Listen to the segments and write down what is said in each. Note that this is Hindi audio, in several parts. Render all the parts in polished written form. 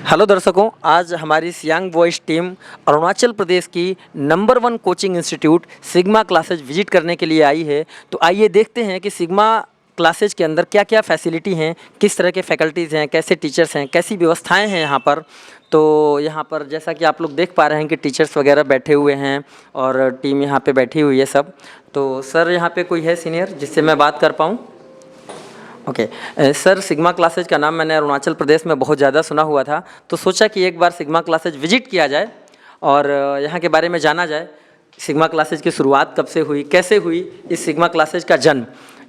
हेलो दर्शकों, आज हमारी सियांग वॉइस टीम अरुणाचल प्रदेश की number 1 coaching institute sigma classes visit करने के लिए आई है। तो आइए देखते हैं कि सिग्मा क्लासेज के अंदर क्या क्या फैसिलिटी हैं, किस तरह के फैकल्टीज़ हैं, कैसे टीचर्स हैं, कैसी व्यवस्थाएं हैं यहाँ पर। तो यहाँ पर जैसा कि आप लोग देख पा रहे हैं कि टीचर्स वगैरह बैठे हुए हैं और टीम यहाँ पे बैठी हुई है सब। तो सर यहाँ पे कोई है सीनियर जिससे मैं बात कर पाऊँ? ओके। सर, सिग्मा क्लासेज का नाम मैंने अरुणाचल प्रदेश में बहुत ज़्यादा सुना हुआ था, तो सोचा कि एक बार सिग्मा क्लासेज विजिट किया जाए और यहाँ के बारे में जाना जाए। सिग्मा क्लासेज की शुरुआत कब से हुई, कैसे हुई, इस सिग्मा क्लासेज का जन्म,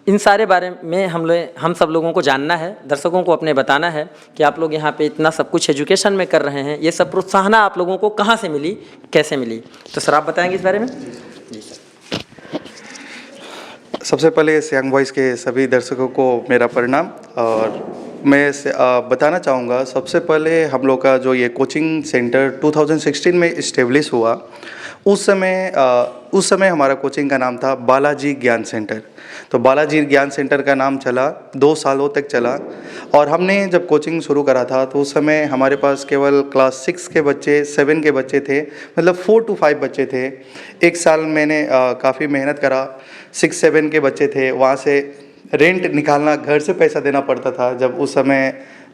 इन सारे बारे में हम सब लोगों को जानना है, दर्शकों को अपने बताना है कि आप लोग यहाँ पे इतना सब कुछ एजुकेशन में कर रहे हैं, ये सब प्रोत्साहन आप लोगों को कहाँ से मिली, कैसे मिली। तो सर आप बताएँगे इस बारे में? जी सर। सबसे पहले सियांग वॉइस के सभी दर्शकों को मेरा प्रणाम। और मैं बताना चाहूँगा, सबसे पहले हम लोग का जो ये कोचिंग सेंटर 2016 में इस्टेब्लिश हुआ, उस समय हमारा कोचिंग का नाम था बालाजी ज्ञान सेंटर। तो बालाजी ज्ञान सेंटर का नाम चला, 2 सालों तक चला। और हमने जब कोचिंग शुरू करा था तो उस समय हमारे पास केवल क्लास 6 के बच्चे, 7 के बच्चे थे, मतलब 4 to 5 बच्चे थे। एक साल मैंने काफ़ी मेहनत करा, 6-7 के बच्चे थे, वहाँ से रेंट निकालना, घर से पैसा देना पड़ता था जब उस समय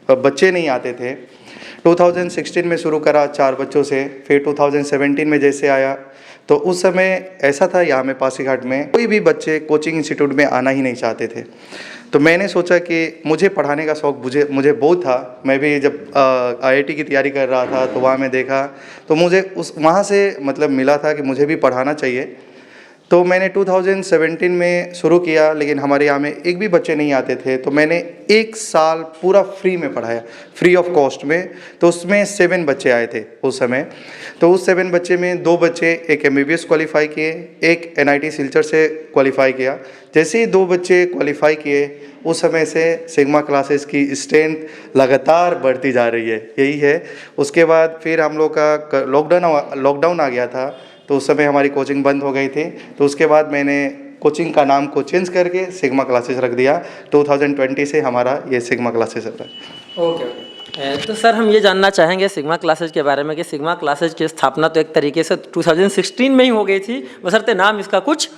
बच्चे नहीं आते थे। 2016 में शुरू करा 4 बच्चों से, फिर 2017 में जैसे आया तो उस समय ऐसा था यहाँ में पासीघाट में कोई भी बच्चे कोचिंग इंस्टीट्यूट में आना ही नहीं चाहते थे। तो मैंने सोचा कि मुझे पढ़ाने का शौक़ मुझे बहुत था। मैं भी जब IIT की तैयारी कर रहा था तो वहाँ मैं देखा तो मुझे वहाँ से मतलब मिला था कि मुझे भी पढ़ाना चाहिए। तो मैंने 2017 में शुरू किया, लेकिन हमारे यहाँ में एक भी बच्चे नहीं आते थे। तो मैंने 1 साल पूरा फ्री में पढ़ाया, फ्री ऑफ कॉस्ट में। तो उसमें 7 बच्चे आए थे उस समय। तो उस 7 बच्चे में 2 बच्चे, एक MBBS क्वालिफाई किए, एक NIT सिलचर से क्वालिफाई किया। जैसे ही 2 बच्चे क्वालिफाई किए, उस समय से सिग्मा क्लासेस की स्ट्रेंथ लगातार बढ़ती जा रही है, यही है। उसके बाद फिर हम लोग का लॉकडाउन आ गया था, तो उस समय हमारी कोचिंग बंद हो गई थी। तो उसके बाद मैंने कोचिंग का नाम को चेंज करके सिग्मा क्लासेस रख दिया। 2020 से हमारा ये सिग्मा क्लासेस है। ओके। तो सर हम ये जानना चाहेंगे सिग्मा क्लासेज के बारे में कि सिग्मा क्लासेज की स्थापना तो एक तरीके से 2016 में ही हो गई थी, बशर्ते नाम इसका कुछ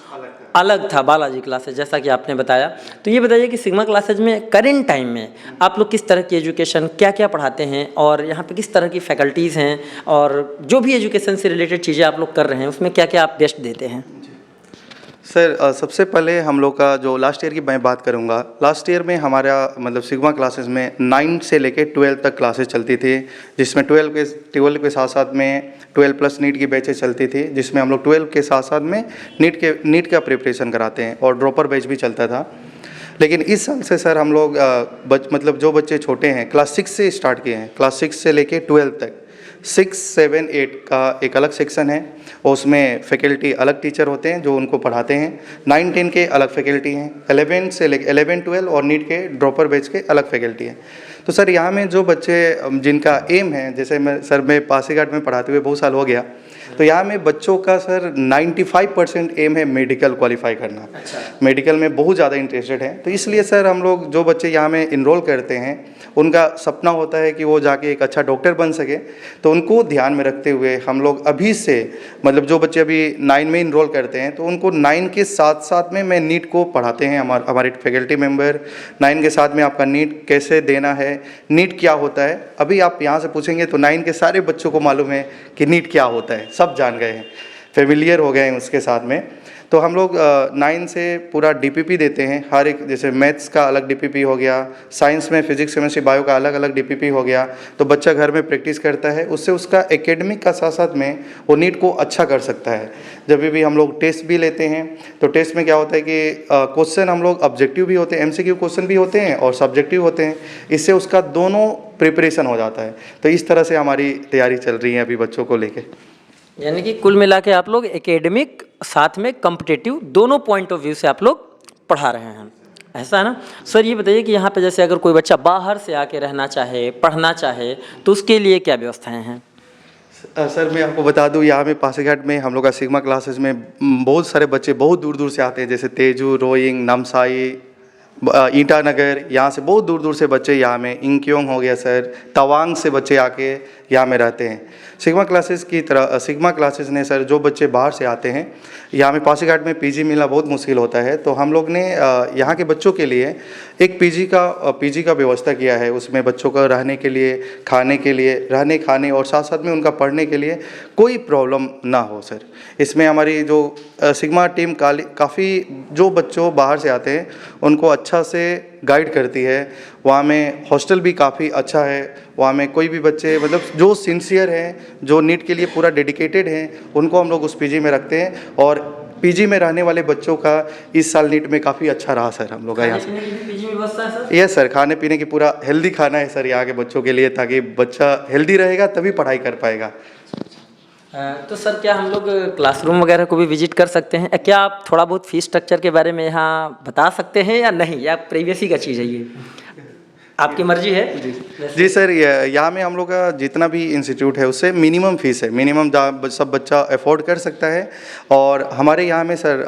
अलग था, बालाजी क्लासेज, जैसा कि आपने बताया। तो ये बताइए कि सिग्मा क्लासेज में करेंट टाइम में आप लोग किस तरह की एजुकेशन, क्या क्या पढ़ाते हैं और यहाँ पे किस तरह की फैकल्टीज़ हैं, और जो भी एजुकेशन से रिलेटेड चीज़ें आप लोग कर रहे हैं उसमें क्या क्या आप बेस्ट देते हैं? सर, सबसे पहले हम लोग का जो लास्ट ईयर की मैं बात करूंगा, लास्ट ईयर में हमारा मतलब सिग्मा क्लासेस में 9 से लेके 12 तक क्लासेस चलती थी, जिसमें 12 के साथ साथ में 12 प्लस नीट की बैचेस चलती थी, जिसमें हम लोग 12 के साथ साथ में नीट का प्रिपरेशन कराते हैं, और ड्रॉपर बैच भी चलता था। लेकिन इस साल से सर हम लोग मतलब जो बच्चे छोटे हैं, क्लास 6 से स्टार्ट किए हैं, क्लास 6 से लेके 12 तक 6, 7, 8 का एक अलग सेक्शन है, और उसमें फैकल्टी अलग टीचर होते हैं जो उनको पढ़ाते हैं। 9, 10 के अलग फैकल्टी हैं, 11 से लेकर 11, 12 और नीट के ड्रॉपर बैच के अलग फैकल्टी हैं। तो सर यहाँ में जो बच्चे जिनका एम है, जैसे मैं पासीघाट में पढ़ाते हुए बहुत साल हो गया, तो यहाँ में बच्चों का सर 95% एम है मेडिकल क्वालिफाई करना। अच्छा। मेडिकल में बहुत ज़्यादा इंटरेस्टेड है। तो इसलिए सर हम लोग जो बच्चे यहाँ में इनरोल करते हैं, उनका सपना होता है कि वो जाके एक अच्छा डॉक्टर बन सके। तो उनको ध्यान में रखते हुए हम लोग अभी से, मतलब जो बच्चे अभी 9 में इनरोल करते हैं, तो उनको 9 के साथ साथ में मैं नीट को पढ़ाते हैं। हमारे फैकल्टी मेंबर 9 के साथ में आपका नीट कैसे देना है, नीट क्या होता है, अभी आप यहाँ से पूछेंगे तो 9 के सारे बच्चों को मालूम है कि नीट क्या होता है, सब जान गए हैं, फेमिलियर हो गए हैं उसके साथ में। तो हम लोग 9 से पूरा DPP देते हैं, हर एक, जैसे मैथ्स का अलग DPP हो गया, साइंस में फिजिक्स, केमिस्ट्री, बायो का अलग अलग DPP हो गया। तो बच्चा घर में प्रैक्टिस करता है, उससे उसका एकेडमिक का साथ साथ में वो नीट को अच्छा कर सकता है। जब भी हम लोग टेस्ट भी लेते हैं, तो टेस्ट में क्या होता है कि क्वेश्चन हम लोग ऑब्जेक्टिव भी होते हैं, MCQ क्वेश्चन भी होते हैं और सब्जेक्टिव होते हैं, इससे उसका दोनों प्रिपरेशन हो जाता है। तो इस तरह से हमारी तैयारी चल रही है अभी बच्चों को लेके। यानी कि कुल मिला के आप लोग एकेडमिक साथ में कॉम्पिटिटिव दोनों पॉइंट ऑफ व्यू से आप लोग पढ़ा रहे हैं, ऐसा है ना? सर ये बताइए कि यहाँ पे जैसे अगर कोई बच्चा बाहर से आके रहना चाहे, पढ़ना चाहे, तो उसके लिए क्या व्यवस्थाएं हैं? सर मैं आपको बता दूं, यहाँ में पासीघाट में हम लोग का सिग्मा क्लासेस में बहुत सारे बच्चे बहुत दूर दूर से आते हैं, जैसे तेजू, रोइंग, नामसाई, ईटानगर, यहाँ से बहुत दूर दूर से बच्चे यहाँ में, इंक्योंग हो गया सर, तवांग से बच्चे आके यहाँ में रहते हैं। सिग्मा क्लासेस ने सर जो बच्चे बाहर से आते हैं, यहाँ में पासीघाट में पीजी मिलना बहुत मुश्किल होता है, तो हम लोग ने यहाँ के बच्चों के लिए एक पीजी का व्यवस्था किया है। उसमें बच्चों को रहने के लिए, खाने के लिए, रहने खाने और साथ साथ में उनका पढ़ने के लिए कोई प्रॉब्लम ना हो सर। इसमें हमारी जो सिग्मा टीम काफ़ी जो बच्चों बाहर से आते हैं उनको अच्छा से गाइड करती है। वहाँ में हॉस्टल भी काफ़ी अच्छा है। वहाँ में कोई भी बच्चे मतलब जो सिंसियर हैं, जो नीट के लिए पूरा डेडिकेटेड हैं, उनको हम लोग उस पीजी में रखते हैं। और पीजी में रहने वाले बच्चों का इस साल नीट में काफ़ी अच्छा रहा सर हम लोग का यहाँ से। यस सर, खाने पीने की पूरा हेल्दी खाना है सर यहाँ के बच्चों के लिए, ताकि बच्चा हेल्दी रहेगा तभी पढ़ाई कर पाएगा। तो सर क्या हम लोग क्लासरूम वगैरह को भी विजिट कर सकते हैं? क्या आप थोड़ा बहुत फीस स्ट्रक्चर के बारे में यहाँ बता सकते हैं या नहीं, या प्रीवियस का चीज़ है ये? आपकी मर्जी है। जी सर, यहाँ में हम लोग का जितना भी इंस्टीट्यूट है उससे मिनिमम फीस है, मिनिमम सब बच्चा अफोर्ड कर सकता है। और हमारे यहाँ में सर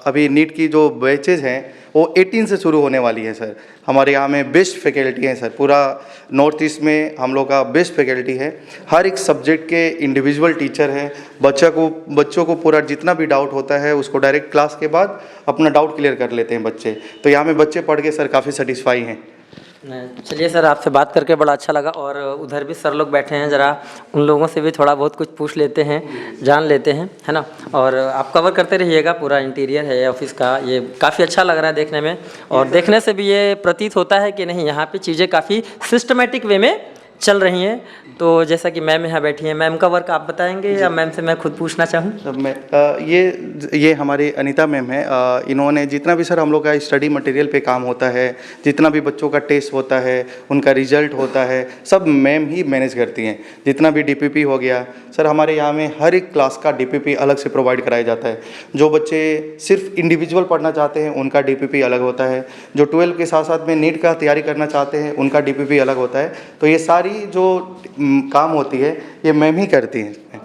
अभी नीट की जो बैचेज हैं वो 18 से शुरू होने वाली है सर। हमारे यहाँ में बेस्ट फैकल्टी है सर, पूरा नॉर्थ ईस्ट में हम लोग का बेस्ट फैकल्टी है। हर एक सब्जेक्ट के इंडिविजुअल टीचर हैं। बच्चों को पूरा जितना भी डाउट होता है उसको डायरेक्ट क्लास के बाद अपना डाउट क्लियर कर लेते हैं बच्चे। तो यहाँ में बच्चे पढ़ के सर काफ़ी सेटिस्फाई हैं। चलिए सर, आपसे बात करके बड़ा अच्छा लगा। और उधर भी सर लोग बैठे हैं, ज़रा उन लोगों से भी थोड़ा बहुत कुछ पूछ लेते हैं, जान लेते हैं, है ना। और आप कवर करते रहिएगा, पूरा इंटीरियर है ऑफिस का, ये काफ़ी अच्छा लग रहा है देखने में। और देखने से भी ये प्रतीत होता है कि नहीं, यहाँ पे चीज़ें काफ़ी सिस्टमेटिक वे में चल रही हैं। तो जैसा कि मैम यहाँ बैठी हैं, मैम का वर्क आप बताएंगे या मैम से मैं खुद पूछना चाहूँ? मैं ये हमारी अनीता मैम है। इन्होंने जितना भी सर हम लोग का स्टडी मटेरियल पे काम होता है, जितना भी बच्चों का टेस्ट होता है, उनका रिजल्ट होता है, सब मैम ही मैनेज करती हैं। जितना भी डीपीपी हो गया सर, हमारे यहाँ में हर एक क्लास का डीपीपी अलग से प्रोवाइड कराया जाता है। जो बच्चे सिर्फ इंडिविजुअल पढ़ना चाहते हैं उनका डीपीपी अलग होता है। जो 12 के साथ साथ में नीट का तैयारी करना चाहते हैं उनका डीपीपी अलग होता है। तो ये सारी जो काम होती है ये मैम ही करती हैं।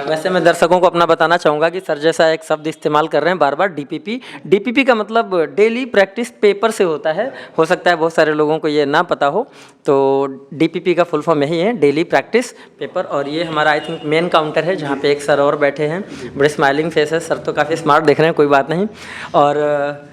वैसे मैं दर्शकों को अपना बताना चाहूँगा कि सर जैसा एक शब्द इस्तेमाल कर रहे हैं बार बार, डीपीपी का मतलब डेली प्रैक्टिस पेपर से होता है। हो सकता है बहुत सारे लोगों को ये ना पता हो, तो डीपीपी का फुल फॉर्म यही है, डेली प्रैक्टिस पेपर। और ये हमारा आई थिंक मेन काउंटर है, जहाँ पे एक सर और बैठे हैं, बड़े स्माइलिंग फेस है सर, तो काफ़ी स्मार्ट दिख रहे हैं, कोई बात नहीं। और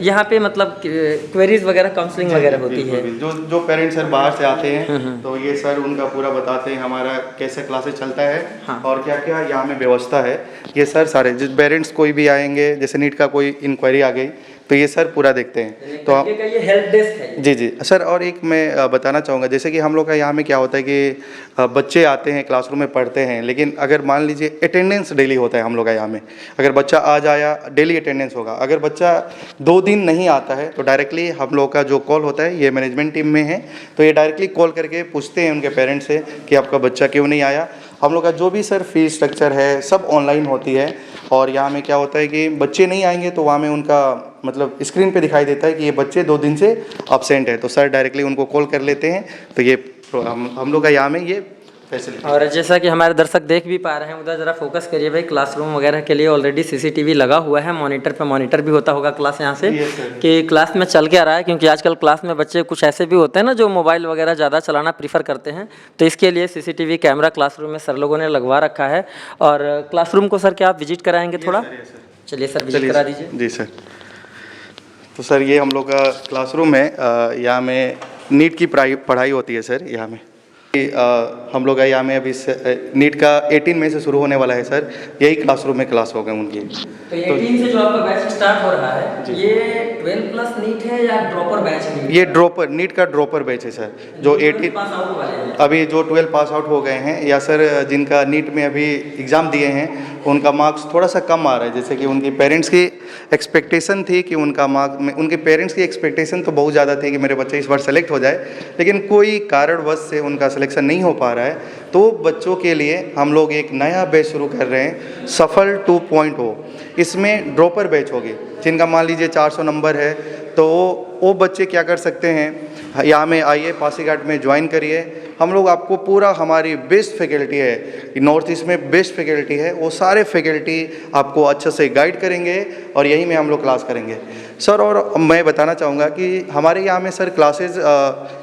यहाँ पे मतलब क्वेरीज वगैरह, काउंसलिंग वगैरह होती है। जो पेरेंट्स सर बाहर से आते हैं तो ये सर उनका पूरा बताते हैं हमारा कैसे क्लासेस चलता है। हाँ। और क्या क्या यहाँ में व्यवस्था है, ये सर सारे जिस पेरेंट्स कोई भी आएंगे, जैसे नीट का कोई इंक्वायरी आ गई तो ये सर पूरा देखते हैं। तो आप ये हेल्प डेस्क है। जी सर। और एक मैं बताना चाहूँगा, जैसे कि हम लोग का यहाँ में क्या होता है कि बच्चे आते हैं क्लासरूम में पढ़ते हैं, लेकिन अगर मान लीजिए अटेंडेंस डेली होता है हम लोग का यहाँ में। अगर बच्चा आज आया, डेली अटेंडेंस होगा। अगर बच्चा 2 दिन नहीं आता है तो डायरेक्टली हम लोग का जो कॉल होता है, ये मैनेजमेंट टीम में है, तो ये डायरेक्टली कॉल करके पूछते हैं उनके पेरेंट्स से कि आपका बच्चा क्यों नहीं आया। हम लोग का जो भी सर फीस स्ट्रक्चर है सब ऑनलाइन होती है। और यहाँ में क्या होता है कि बच्चे नहीं आएंगे तो वहाँ में उनका मतलब स्क्रीन पे दिखाई देता है कि ये बच्चे 2 दिन से अब्सेंट है, तो सर डायरेक्टली उनको कॉल कर लेते हैं। तो ये हम लोग का यहाँ में ये फैसिलिटी। और जैसा कि हमारे दर्शक देख भी पा रहे हैं, उधर ज़रा फोकस करिए भाई। क्लासरूम वगैरह के लिए ऑलरेडी सीसीटीवी लगा हुआ है, मॉनिटर पे मॉनिटर भी होता होगा क्लास यहाँ से कि क्लास में चल क्या रहा है, क्योंकि आजकल क्लास में बच्चे कुछ ऐसे भी होते हैं ना जो मोबाइल वगैरह ज़्यादा चलाना प्रीफर करते हैं। तो इसके लिए सीसीटीवी कैमरा क्लासरूम में सर लोगों ने लगवा रखा है। और क्लासरूम को सर क्या आप विजिट कराएंगे थोड़ा? चलिए सर, विजिट करा दीजिए। जी सर। तो सर ये हम लोग का क्लासरूम है, यहाँ में नीट की पढ़ाई होती है सर। यहाँ में हम लोग यहाँ में अभी नीट का 18 मई से शुरू होने वाला है सर। यही क्लासरूम में क्लास हो गए उनकी। तो 18 से जो आपका बैच स्टार्ट हो रहा है, ये 12 प्लस नीट है या ड्रॉपर बैच है? ये ड्रॉपर, नीट का ड्रॉपर बैच है सर। जो 18 पास आउट वाले हैं, अभी जो 12 पास आउट हो गए हैं, या सर जिनका नीट में अभी एग्ज़ाम दिए हैं उनका मार्क्स थोड़ा सा कम आ रहा है। जैसे कि उनकी पेरेंट्स की एक्सपेक्टेशन थी कि उनका मार्क्स में, उनके पेरेंट्स की एक्सपेक्टेशन तो बहुत ज़्यादा थी कि मेरे बच्चे इस बार सेलेक्ट हो जाए, लेकिन कोई कारणवश से उनका सिलेक्शन नहीं हो पा रहा है। तो बच्चों के लिए हम लोग एक नया बैच शुरू कर रहे हैं, सफल 2.0। इसमें ड्रॉपर बैच होगी, जिनका मान लीजिए 400 नंबर है, तो वो बच्चे क्या कर सकते हैं, यहाँ में आइए, पासीघाट में ज्वाइन करिए। हम लोग आपको पूरा हमारी बेस्ट फैकल्टी है, नॉर्थ ईस्ट में बेस्ट फैकल्टी है, वो सारे फैकल्टी आपको अच्छे से गाइड करेंगे और यहीं में हम लोग क्लास करेंगे सर। और मैं बताना चाहूँगा कि हमारे यहाँ में सर क्लासेज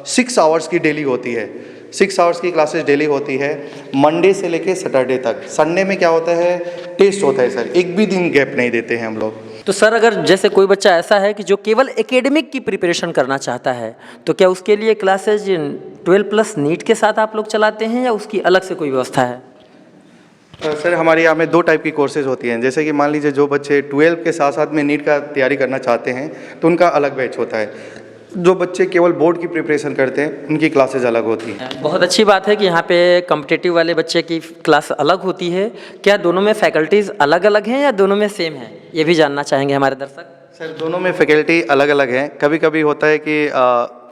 6 आवर्स की डेली होती है, 6 आवर्स की क्लासेस डेली होती है, मंडे से लेके सैटरडे तक। संडे में क्या होता है, टेस्ट होता है सर, एक भी दिन गैप नहीं देते हैं हम लोग। तो सर अगर जैसे कोई बच्चा ऐसा है कि जो केवल एकेडमिक की प्रिपरेशन करना चाहता है, तो क्या उसके लिए क्लासेज 12+ नीट के साथ आप लोग चलाते हैं या उसकी अलग से कोई व्यवस्था है? सर हमारे यहाँ में 2 टाइप की कोर्सेज होती हैं। जैसे कि मान लीजिए जो बच्चे 12 के साथ साथ में नीट का तैयारी करना चाहते हैं तो उनका अलग बैच होता है। जो बच्चे केवल बोर्ड की प्रिपरेशन करते हैं उनकी क्लासेज अलग होती हैं। बहुत अच्छी बात है कि यहाँ पे कॉम्पिटिटिव वाले बच्चे की क्लास अलग होती है। क्या दोनों में फैकल्टीज़ अलग अलग हैं या दोनों में सेम है, ये भी जानना चाहेंगे हमारे दर्शक। सर दोनों में फैकल्टी अलग अलग हैं। कभी कभी होता है कि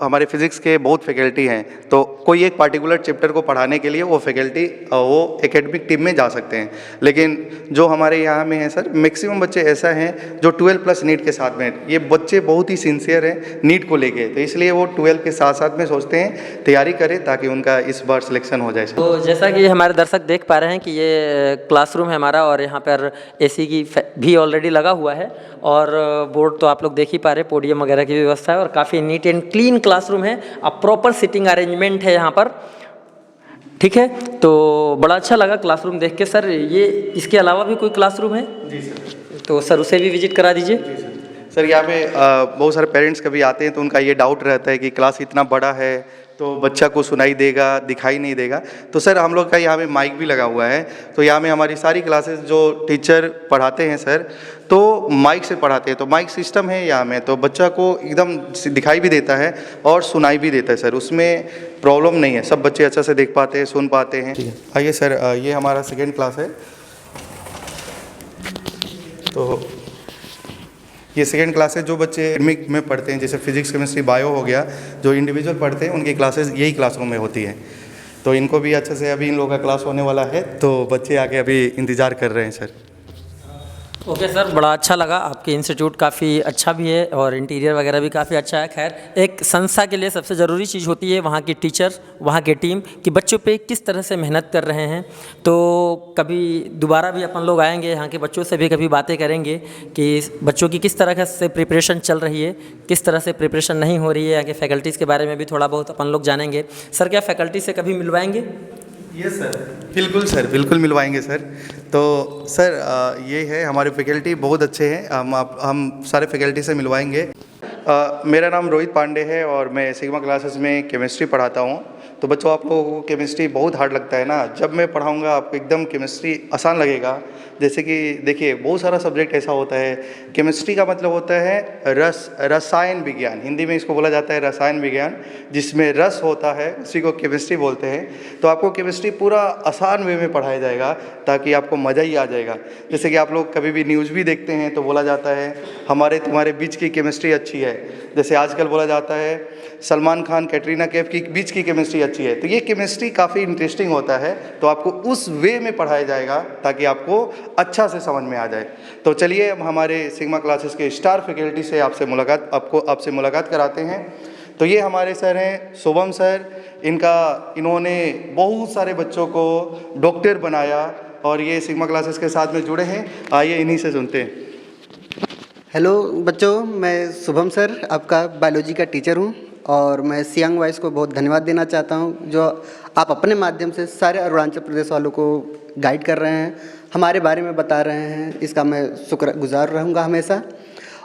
हमारे फिज़िक्स के बहुत फैकल्टी हैं, तो कोई एक पार्टिकुलर चैप्टर को पढ़ाने के लिए वो फैकल्टी वो एकेडमिक टीम में जा सकते हैं। लेकिन जो हमारे यहाँ में है सर, मैक्सिमम बच्चे ऐसा हैं जो 12+ नीट के साथ में, ये बच्चे बहुत ही सिंसियर हैं नीट को लेके, तो इसलिए वो 12 के साथ साथ में सोचते हैं तैयारी करें ताकि उनका इस बार सिलेक्शन हो जाए। तो जैसा कि हमारे दर्शक देख पा रहे हैं कि ये क्लासरूम है हमारा और यहाँ पर AC की भी ऑलरेडी लगा हुआ है और बोर्ड तो आप लोग देख ही पा रहे, पोडियम वगैरह की व्यवस्था है और काफ़ी नीट एंड क्लीन क्लासरूम है। अब प्रॉपर सिटिंग अरेंजमेंट है यहाँ पर, ठीक है। तो बड़ा अच्छा लगा क्लासरूम देख के। सर ये इसके अलावा भी कोई क्लासरूम है? जी सर। तो सर उसे भी विजिट करा दीजिए। सर यहाँ पे बहुत सारे पेरेंट्स कभी आते हैं तो उनका ये डाउट रहता है कि क्लास इतना बड़ा है तो बच्चा को सुनाई देगा, दिखाई नहीं देगा। तो सर हम लोग का यहाँ पे माइक भी लगा हुआ है, तो यहाँ में हमारी सारी क्लासेस जो टीचर पढ़ाते हैं सर, तो माइक से पढ़ाते हैं। तो माइक सिस्टम है यहाँ में, तो बच्चा को एकदम दिखाई भी देता है और सुनाई भी देता है सर, उसमें प्रॉब्लम नहीं है। सब बच्चे अच्छा से देख पाते हैं, सुन पाते हैं। आइए सर, ये हमारा सेकेंड क्लास है। तो ये सेकेंड क्लास है। जो बच्चे एकेडमिक में पढ़ते हैं, जैसे फिजिक्स, केमिस्ट्री, बायो हो गया, जो इंडिविजुअल पढ़ते हैं उनकी क्लासेस यही क्लासरूम में होती है। तो इनको भी अच्छे से अभी इन लोगों का क्लास होने वाला है, तो बच्चे आके अभी इंतज़ार कर रहे हैं सर। ओके सर, बड़ा अच्छा लगा। आपके इंस्टीट्यूट काफ़ी अच्छा भी है और इंटीरियर वगैरह भी काफ़ी अच्छा है। खैर, एक संस्था के लिए सबसे ज़रूरी चीज़ होती है वहाँ की टीचर, वहाँ की टीम, कि बच्चों पे किस तरह से मेहनत कर रहे हैं। तो कभी दोबारा भी अपन लोग आएंगे, यहाँ के बच्चों से भी कभी बातें करेंगे कि बच्चों की किस तरह से प्रिपरेशन चल रही है, किस तरह से प्रिपरेशन नहीं हो रही है। यहाँ के फैकल्टीज़ के बारे में भी थोड़ा बहुत अपन लोग जानेंगे। सर क्या फैकल्टी से कभी मिलवाएंगे? यस सर, बिल्कुल सर, बिल्कुल मिलवाएंगे सर। तो सर ये है, हमारे फैकल्टी बहुत अच्छे हैं, हम सारे फैकल्टी से मिलवाएंगे। मेरा नाम रोहित पांडे है और मैं सिग्मा क्लासेस में केमिस्ट्री पढ़ाता हूँ। तो बच्चों, आप लोगों को केमिस्ट्री बहुत हार्ड लगता है ना, जब मैं पढ़ाऊँगा आपको एकदम केमिस्ट्री आसान लगेगा। जैसे कि देखिए, बहुत सारा सब्जेक्ट ऐसा होता है, केमिस्ट्री का मतलब होता है रसायन विज्ञान, हिंदी में इसको बोला जाता है रसायन विज्ञान, जिसमें रस होता है, उसी को केमिस्ट्री बोलते हैं। तो आपको केमिस्ट्री पूरा आसान वे में पढ़ाया जाएगा ताकि आपको मज़ा ही आ जाएगा। जैसे कि आप लोग कभी भी न्यूज़ भी देखते हैं तो बोला जाता है हमारे तुम्हारे बीच की केमिस्ट्री अच्छी है। जैसे आजकल बोला जाता है सलमान खान कैटरीना कैफ की बीच की केमिस्ट्री अच्छी है। तो ये केमिस्ट्री काफ़ी इंटरेस्टिंग होता है, तो आपको उस वे में पढ़ाया जाएगा ताकि आपको अच्छा से समझ में आ जाए। तो चलिए हम हमारे सिग्मा क्लासेस के स्टार फैकल्टी से आपसे मुलाकात कराते हैं। तो ये हमारे सर हैं शुभम सर। इन्होंने बहुत सारे बच्चों को डॉक्टर बनाया और ये सिग्मा क्लासेस के साथ में जुड़े हैं। आइए इन्हीं से सुनते हैं। हेलो बच्चों, मैं शुभम सर, आपका बायोलॉजी का टीचर हूँ और मैं सियांग वॉइस को बहुत धन्यवाद देना चाहता हूँ जो आप अपने माध्यम से सारे अरुणाचल प्रदेश वालों को गाइड कर रहे हैं, हमारे बारे में बता रहे हैं। इसका मैं शुक्रगुजार रहूँगा हमेशा।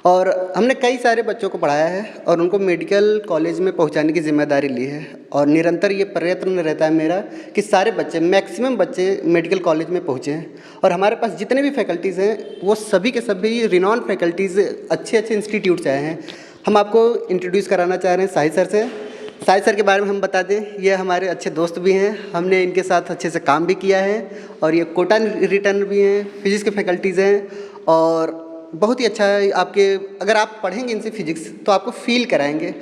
और हमने कई सारे बच्चों को पढ़ाया है और उनको मेडिकल कॉलेज में पहुंचाने की जिम्मेदारी ली है और निरंतर ये प्रयत्न रहता है मेरा कि सारे बच्चे, मैक्सिमम बच्चे मेडिकल कॉलेज में पहुँचे हैं। और हमारे पास जितने भी फैकल्टीज़ हैं वो सभी के सभी रिनॉन फैकल्टीज़ अच्छे अच्छे इंस्टीट्यूट से आए हैं। हम आपको इंट्रोड्यूस कराना चाह रहे हैं साहिद सर से। साहिद सर के बारे में हम बता दें, ये हमारे अच्छे दोस्त भी हैं, हमने इनके साथ अच्छे से काम भी किया है और ये कोटा रिटर्न भी हैं, फिजिक्स के फैकल्टीज़ हैं और बहुत ही अच्छा है। अगर आप पढ़ेंगे इनसे फिजिक्स तो आपको फील कराएंगे।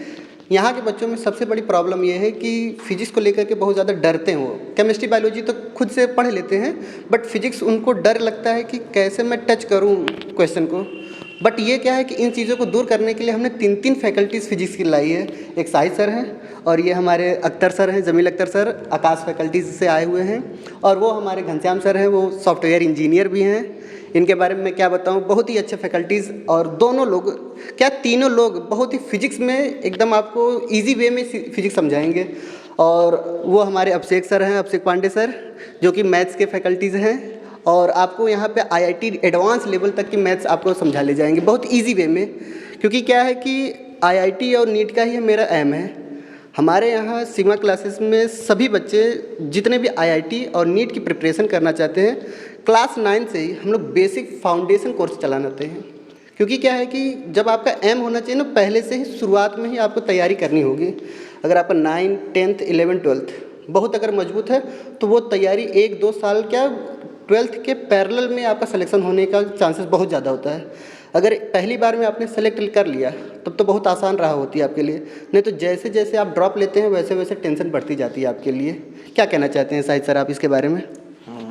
यहाँ के बच्चों में सबसे बड़ी प्रॉब्लम ये है कि फिजिक्स को लेकर के बहुत ज़्यादा डरते हैं। वो केमिस्ट्री बायोलॉजी तो खुद से पढ़ लेते हैं, बट फिजिक्स उनको डर लगता है कि कैसे मैं टच करूँ क्वेश्चन को। बट ये क्या है कि इन चीज़ों को दूर करने के लिए हमने 3 फैकल्टीज़ फिजिक्स की लाई है। एक साहिद सर हैं और ये हमारे अख्तर सर हैं, जमील अख्तर सर आकाश फैकल्टीज़ से आए हुए हैं, और वो हमारे घनश्याम सर हैं, वो सॉफ्टवेयर इंजीनियर भी हैं। इनके बारे में मैं क्या बताऊं, बहुत ही अच्छे फैकल्टीज़, और दोनों लोग क्या तीनों लोग बहुत ही फिजिक्स में एकदम आपको ईजी वे में फिजिक्स समझाएंगे। और वो हमारे अभिषेक सर हैं, अभिषेक पांडे सर, जो कि मैथ्स के फैकल्टीज़ हैं, और आपको यहाँ पे IIT एडवांस लेवल तक की मैथ्स आपको समझा ले जाएंगे बहुत इजी वे में। क्योंकि क्या है कि IIT और नीट का ही मेरा एम है। हमारे यहाँ सिग्मा क्लासेस में सभी बच्चे जितने भी IIT और नीट की प्रिपरेशन करना चाहते हैं, क्लास 9 से ही हम लोग बेसिक फाउंडेशन कोर्स चलाते हैं। क्योंकि क्या है कि जब आपका एम होना चाहिए ना, पहले से ही शुरुआत में ही आपको तैयारी करनी होगी। अगर आपका 9, 10th, 11th, 12th बहुत अगर मजबूत है तो वो तैयारी 1-2 साल क्या 12th के पैरेलल में आपका सिलेक्शन होने का चांसेस बहुत ज़्यादा होता है। अगर पहली बार में आपने सेलेक्ट कर लिया तब तो बहुत आसान रहा होती है आपके लिए, नहीं तो जैसे जैसे आप ड्रॉप लेते हैं वैसे वैसे टेंशन बढ़ती जाती है आपके लिए। क्या कहना चाहते हैं शाहिद सर आप इसके बारे में?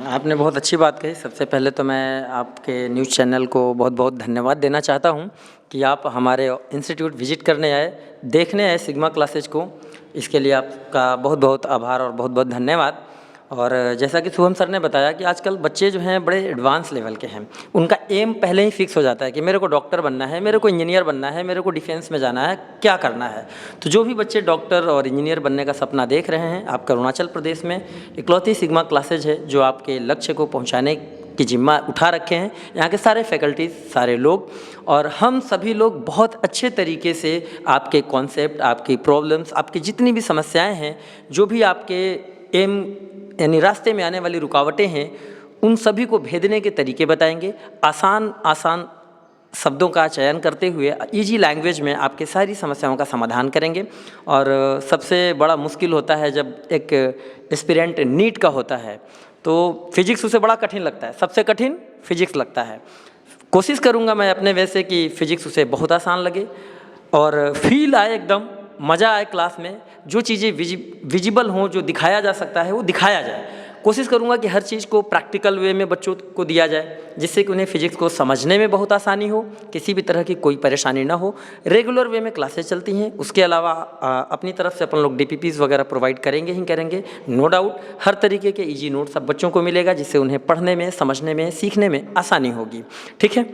आपने बहुत अच्छी बात कही। सबसे पहले तो मैं आपके न्यूज़ चैनल को बहुत बहुत धन्यवाद देना चाहता हूं कि आप हमारे इंस्टीट्यूट विजिट करने आए, देखने आए सिग्मा क्लासेज को। इसके लिए आपका बहुत बहुत आभार और बहुत बहुत धन्यवाद। और जैसा कि शुभम सर ने बताया कि आजकल बच्चे जो हैं बड़े एडवांस लेवल के हैं, उनका एम पहले ही फिक्स हो जाता है कि मेरे को डॉक्टर बनना है, मेरे को इंजीनियर बनना है, मेरे को डिफेंस में जाना है, क्या करना है। तो जो भी बच्चे डॉक्टर और इंजीनियर बनने का सपना देख रहे हैं, आपका अरुणाचल प्रदेश में इकलौती सिग्मा क्लासेज है जो आपके लक्ष्य को पहुँचाने की जिम्मा उठा रखे हैं। यहाँ के सारे फैकल्टीज, सारे लोग और हम सभी लोग बहुत अच्छे तरीके से आपके कॉन्सेप्ट, आपकी प्रॉब्लम्स, आपकी जितनी भी समस्याएं हैं, जो भी आपके एम यानी रास्ते में आने वाली रुकावटें हैं, उन सभी को भेदने के तरीके बताएंगे। आसान शब्दों का चयन करते हुए इजी लैंग्वेज में आपके सारी समस्याओं का समाधान करेंगे। और सबसे बड़ा मुश्किल होता है जब एक एस्पिरेंट नीट का होता है तो फिजिक्स उसे बड़ा कठिन लगता है, सबसे कठिन फिजिक्स लगता है। कोशिश करूँगा मैं अपने वैसे कि फिजिक्स उसे बहुत आसान लगे और फील आए, एकदम मज़ा आए क्लास में। जो चीज़ें विजिबल हों, जो दिखाया जा सकता है वो दिखाया जाए। कोशिश करूँगा कि हर चीज़ को प्रैक्टिकल वे में बच्चों को दिया जाए, जिससे कि उन्हें फिजिक्स को समझने में बहुत आसानी हो, किसी भी तरह की कोई परेशानी ना हो। रेगुलर वे में क्लासेस चलती हैं। उसके अलावा अपनी तरफ से अपन लोग DPPs वगैरह प्रोवाइड करेंगे ही करेंगे, नो डाउट। हर तरीके के ईजी नोट सब बच्चों को मिलेगा, जिससे उन्हें पढ़ने में, समझने में, सीखने में आसानी होगी। ठीक है,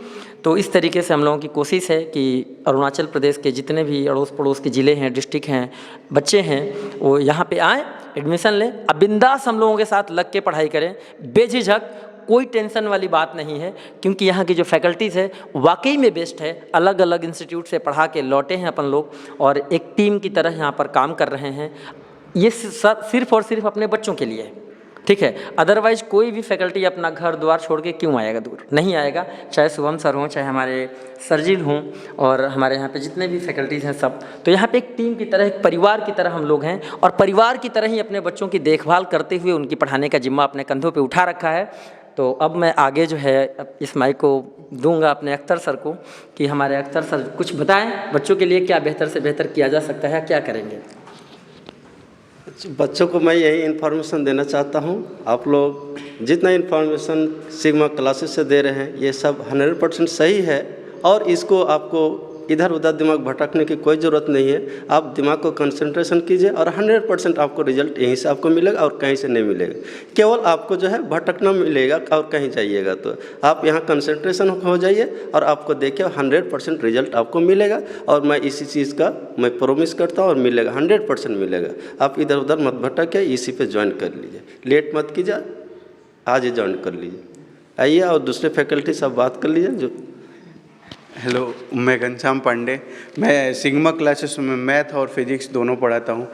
तो इस तरीके से हम लोगों की कोशिश है कि अरुणाचल प्रदेश के जितने भी अड़ोस पड़ोस के ज़िले हैं, डिस्ट्रिक्ट हैं, बच्चे हैं, वो यहाँ पे आएँ, एडमिशन लें। अब बिंदास हम लोगों के साथ लग के पढ़ाई करें, बेझिझक, कोई टेंशन वाली बात नहीं है। क्योंकि यहाँ की जो फैकल्टीज़ है वाकई में बेस्ट है। अलग अलग इंस्टीट्यूट से पढ़ा के लौटे हैं अपन लोग और एक टीम की तरह यहाँ पर काम कर रहे हैं। ये सिर्फ और सिर्फ अपने बच्चों के लिए, ठीक है। अदरवाइज कोई भी फैकल्टी अपना घर द्वार छोड़ के क्यों आएगा दूर, नहीं आएगा। चाहे शुभम सर हों, चाहे हमारे सरजील हों और हमारे यहाँ पे जितने भी फैकल्टीज़ हैं सब, तो यहाँ पे एक टीम की तरह, एक परिवार की तरह हम लोग हैं और परिवार की तरह ही अपने बच्चों की देखभाल करते हुए उनकी पढ़ाने का जिम्मा अपने कंधों पे उठा रखा है। तो अब मैं आगे जो है इस माइक को दूंगा अपने अख्तर सर को कि हमारे अख्तर सर कुछ बताएं बच्चों के लिए क्या बेहतर से बेहतर किया जा सकता है, क्या करेंगे। बच्चों को मैं यही इन्फॉर्मेशन देना चाहता हूँ, आप लोग जितना इन्फॉर्मेशन सिग्मा क्लासेस से दे रहे हैं ये सब 100% सही है और इसको आपको इधर उधर दिमाग भटकने की कोई ज़रूरत नहीं है। आप दिमाग को कंसंट्रेशन कीजिए और 100% आपको रिजल्ट यहीं से आपको मिलेगा और कहीं से नहीं मिलेगा। केवल आपको जो है भटकना मिलेगा और कहीं जाइएगा तो आप यहाँ कंसंट्रेशन हो जाइए और आपको देखिए 100% रिजल्ट आपको मिलेगा। और मैं इसी चीज़ का मैं प्रोमिस करता हूँ और मिलेगा, 100% मिलेगा। आप इधर उधर मत भटके, इसी पे ज्वाइन कर लीजिए, लेट मत कीजिए, आज ही ज्वाइन कर लीजिए। आइए और दूसरे फैकल्टी सब बात कर लीजिए। जो हेलो, मैं घनश्याम पांडे, मैं सिग्मा क्लासेस में मैथ और फिजिक्स दोनों पढ़ाता हूँ।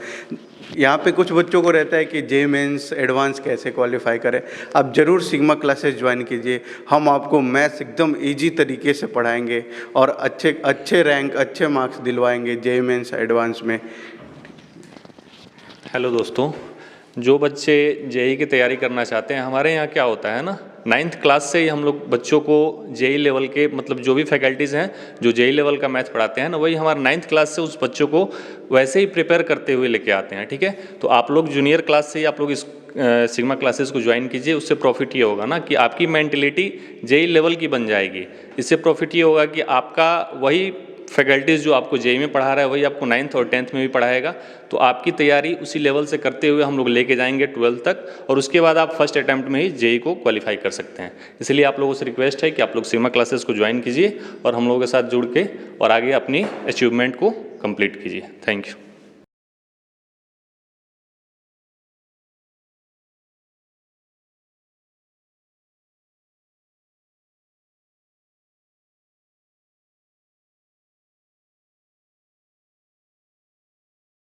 यहाँ पे कुछ बच्चों को रहता है कि जे मेंस एडवांस कैसे क्वालिफाई करें। आप ज़रूर सिग्मा क्लासेस ज्वाइन कीजिए, हम आपको मैथ्स एकदम इजी तरीके से पढ़ाएंगे और अच्छे रैंक, अच्छे मार्क्स दिलवाएंगे जे मेंस एडवांस में। हेलो दोस्तों, जो बच्चे जेई की तैयारी करना चाहते हैं, हमारे यहाँ क्या होता है ना 9th क्लास से ही हम लोग बच्चों को जेई लेवल के मतलब जो भी फैकल्टीज़ हैं जो जेई लेवल का मैथ पढ़ाते हैं ना, वही हमारे 9th क्लास से उस बच्चों को वैसे ही प्रिपेयर करते हुए लेके आते हैं। ठीक है, तो आप लोग जूनियर क्लास से ही आप लोग इस सिग्मा क्लासेस को ज्वाइन कीजिए। उससे प्रॉफिट ये होगा ना कि आपकी मेंटलिटी जेई लेवल की बन जाएगी। इससे प्रॉफिट ये होगा कि आपका वही फैकल्टीज़ जो आपको जेई में पढ़ा रहा है वही आपको 9th और 10th में भी पढ़ाएगा। तो आपकी तैयारी उसी लेवल से करते हुए हम लोग लेके जाएंगे 12th तक, और उसके बाद आप फर्स्ट अटैम्प्ट में ही जेई को क्वालिफाई कर सकते हैं। इसलिए आप लोगों से रिक्वेस्ट है कि आप लोग सिग्मा क्लासेस को ज्वाइन कीजिए और हम लोगों के साथ जुड़ के और आगे अपनी अचीवमेंट को कंप्लीट कीजिए। Thank you.